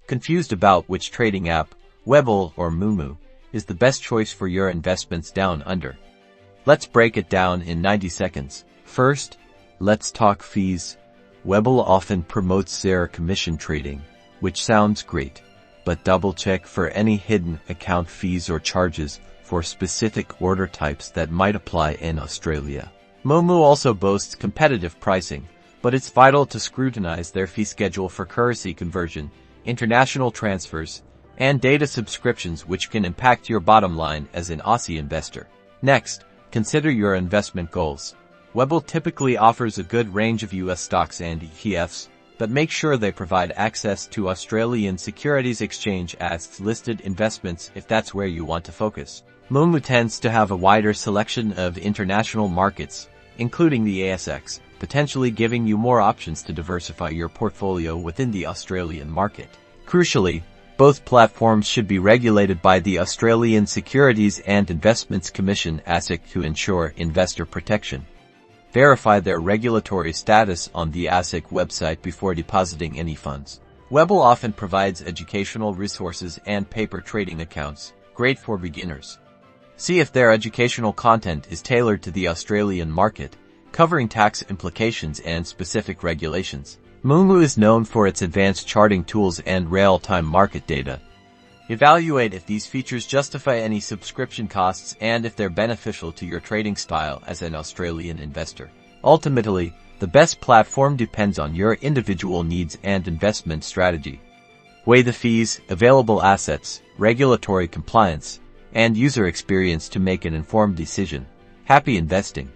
Confused about which trading app, Webull or Moomoo, is the best choice for your investments down under? Let's break it down in 90 seconds. First, let's talk fees. Webull often promotes zero commission trading, which sounds great, but double check for any hidden account fees or charges for specific order types that might apply in Australia. Moomoo also boasts competitive pricing, but it's vital to scrutinize their fee schedule for currency conversion, international transfers, and data subscriptions, which can impact your bottom line as an Aussie investor. Next, consider your investment goals. Webull typically offers a good range of US stocks and ETFs, but make sure they provide access to Australian Securities Exchange as listed investments if that's where you want to focus. Moomoo tends to have a wider selection of international markets, including the ASX, potentially giving you more options to diversify your portfolio within the Australian market. Crucially, both platforms should be regulated by the Australian Securities and Investments Commission (ASIC) to ensure investor protection. Verify their regulatory status on the ASIC website before depositing any funds. Webull often provides educational resources and paper trading accounts, great for beginners. See if their educational content is tailored to the Australian market, covering tax implications and specific regulations. Moomoo is known for its advanced charting tools and real-time market data. Evaluate if these features justify any subscription costs and if they're beneficial to your trading style as an Australian investor. Ultimately, the best platform depends on your individual needs and investment strategy. Weigh the fees, available assets, regulatory compliance, and user experience to make an informed decision. Happy investing!